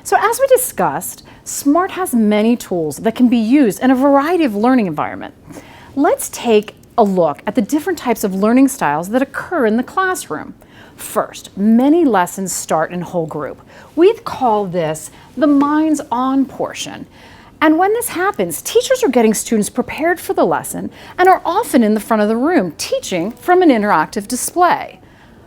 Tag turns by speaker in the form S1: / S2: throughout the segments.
S1: So as we discussed, SMART has many tools that can be used in a variety of learning environments. Let's take a look at the different types of learning styles that occur in the classroom. First, many lessons start in whole group. We call this the minds on portion. And when this happens, teachers are getting students prepared for the lesson and are often in the front of the room teaching from an interactive display.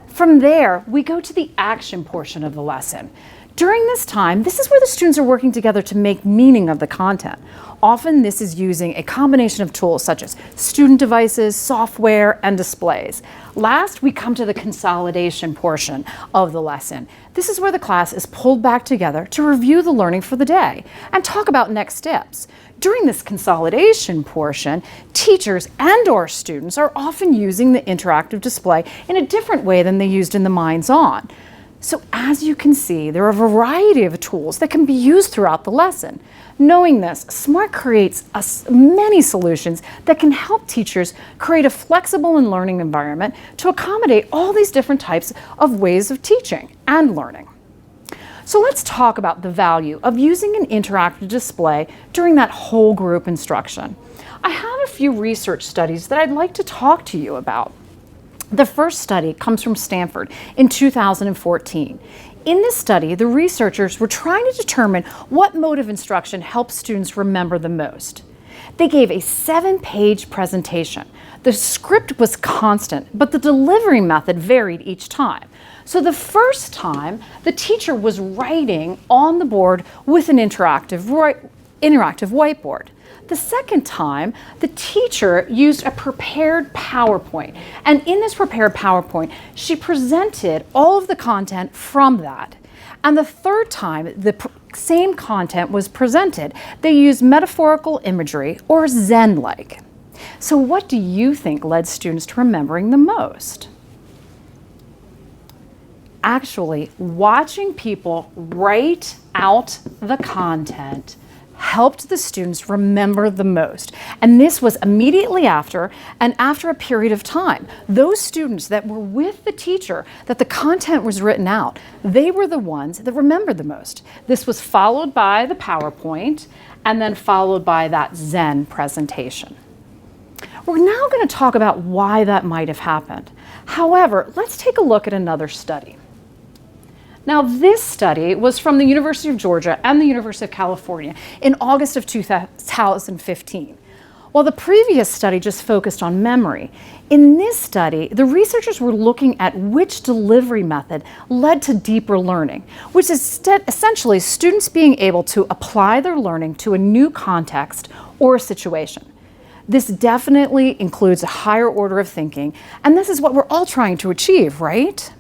S1: From there, we go to the action portion of the lesson. During this time, this is where the students are working together to make meaning of the content. Often this is using a combination of tools such as student devices, software, and displays. Last, we come to the consolidation portion of the lesson. This is where the class is pulled back together to review the learning for the day and talk about next steps. During this consolidation portion, teachers and/or students are often using the interactive display in a different way than they used in the Minds-On. So as you can see, there are a variety of tools that can be used throughout the lesson. Knowing this, SMART creates many solutions that can help teachers create a flexible and learning environment to accommodate all these different types of ways of teaching and learning. So let's talk about the value of using an interactive display during that whole group instruction. I have a few research studies that I'd like to talk to you about. The first study comes from Stanford in 2014. In this study, the researchers were trying to determine what mode of instruction helps students remember the most. They gave a 7-page presentation. The script was constant, but the delivery method varied each time. So the first time, the teacher was writing on the board with an interactive whiteboard. The second time, the teacher used a prepared PowerPoint. And in this prepared PowerPoint, she presented all of the content from that. And the third time, the same content was presented. They used metaphorical imagery or Zen-like. So what do you think led students to remembering the most? Actually, watching people write out the content helped the students remember the most. And this was immediately after and after a period of time. Those students that were with the teacher, that the content was written out, they were the ones that remembered the most. This was followed by the PowerPoint and then followed by that Zen presentation. We're now going to talk about why that might have happened. However, let's take a look at another study. Now, this study was from the University of Georgia and the University of California in August of 2015. While the previous study just focused on memory, in this study, the researchers were looking at which delivery method led to deeper learning, which is essentially students being able to apply their learning to a new context or situation. This definitely includes a higher order of thinking, and this is what we're all trying to achieve, right?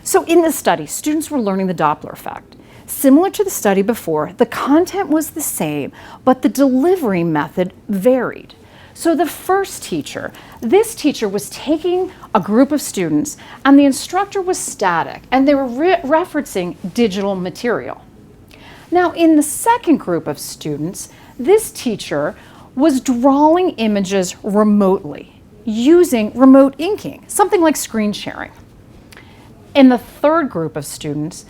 S1: So in this study, students were learning the Doppler effect. Similar to the study before, the content was the same, but the delivery method varied. So the first teacher, this teacher was taking a group of students and the instructor was static and they were referencing digital material. Now in the second group of students, this teacher was drawing images remotely using remote inking, something like screen sharing. In the third group of students,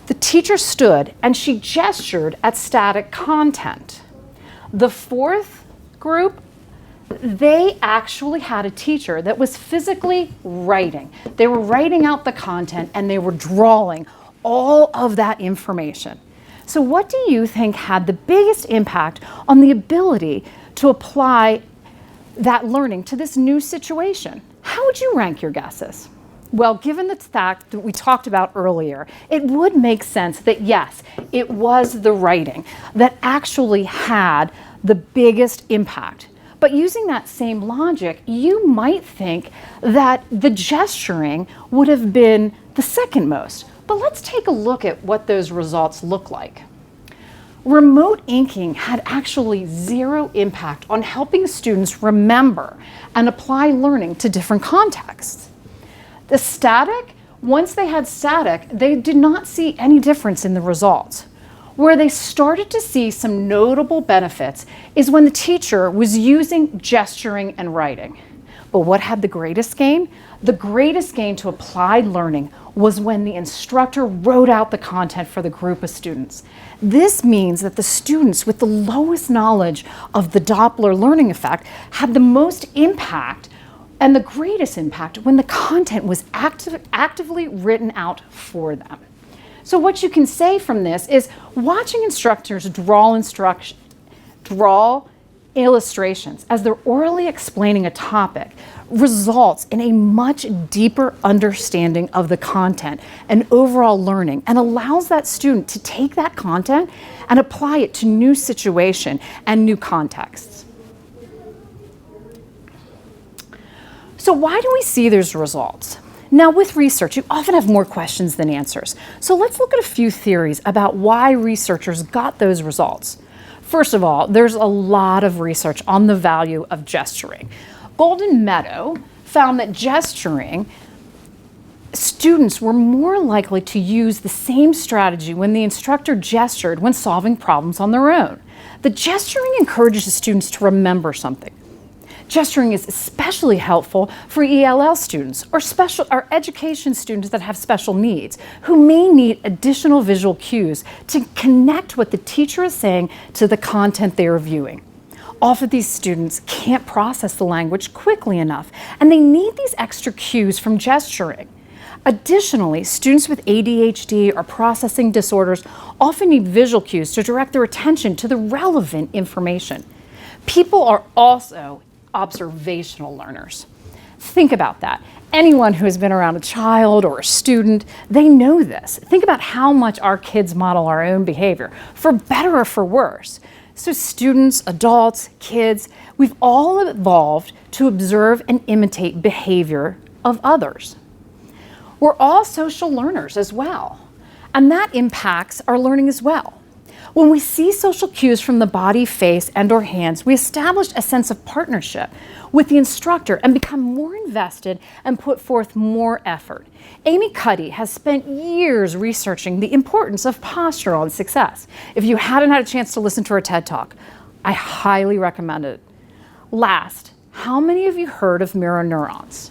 S1: the teacher stood and she gestured at static content. The fourth group, they actually had a teacher that was physically writing. They were writing out the content and they were drawing all of that information. So what do you think had the biggest impact on the ability to apply that learning to this new situation? How would you rank your guesses? Well, given the fact that we talked about earlier, it would make sense that yes, it was the writing that actually had the biggest impact. But using that same logic, you might think that the gesturing would have been the second most. But let's take a look at what those results look like. Remote inking had actually zero impact on helping students remember and apply learning to different contexts. The static, once they had static, they did not see any difference in the results. Where they started to see some notable benefits is when the teacher was using gesturing and writing. But what had the greatest gain? The greatest gain to applied learning was when the instructor wrote out the content for the group of students. This means that the students with the lowest knowledge of the Doppler learning effect had the most impact and the greatest impact when the content was actively written out for them. So what you can say from this is watching instructors draw illustrations as they're orally explaining a topic results in a much deeper understanding of the content and overall learning, and allows that student to take that content and apply it to new situation and new contexts. So why do we see these results? Now, with research, you often have more questions than answers. So let's look at a few theories about why researchers got those results. First of all, there's a lot of research on the value of gesturing. Golden Meadow found that gesturing, students were more likely to use the same strategy when the instructor gestured when solving problems on their own. The gesturing encourages students to remember something. Gesturing is especially helpful for ELL students or education students that have special needs who may need additional visual cues to connect what the teacher is saying to the content they are viewing. Often these students can't process the language quickly enough, and they need these extra cues from gesturing. Additionally, students with ADHD or processing disorders often need visual cues to direct their attention to the relevant information. People are also observational learners. Think about that. Anyone who has been around a child or a student, they know this. Think about how much our kids model our own behavior, for better or for worse. So students, adults, kids, we've all evolved to observe and imitate behavior of others. We're all social learners as well, and that impacts our learning as well. When we see social cues from the body, face, and/or hands, we establish a sense of partnership with the instructor and become more invested and put forth more effort. Amy Cuddy has spent years researching the importance of posture on success. If you hadn't had a chance to listen to her TED Talk, I highly recommend it. Last, how many of you heard of mirror neurons?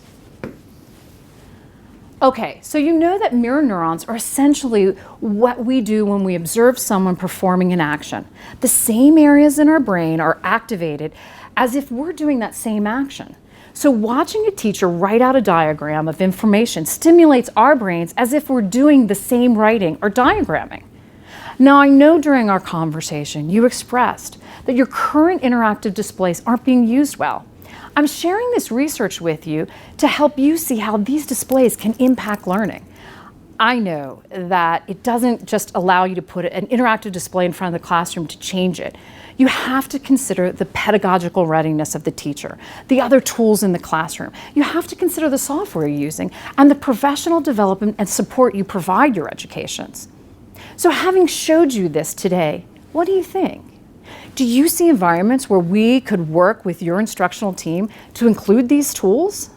S1: Okay, so you know that mirror neurons are essentially what we do when we observe someone performing an action. The same areas in our brain are activated as if we're doing that same action. So watching a teacher write out a diagram of information stimulates our brains as if we're doing the same writing or diagramming. Now, I know during our conversation you expressed that your current interactive displays aren't being used well. I'm sharing this research with you to help you see how these displays can impact learning. I know that it doesn't just allow you to put an interactive display in front of the classroom to change it. You have to consider the pedagogical readiness of the teacher, the other tools in the classroom. You have to consider the software you're using and the professional development and support you provide your educations. So having showed you this today, what do you think? Do you see environments where we could work with your instructional team to include these tools?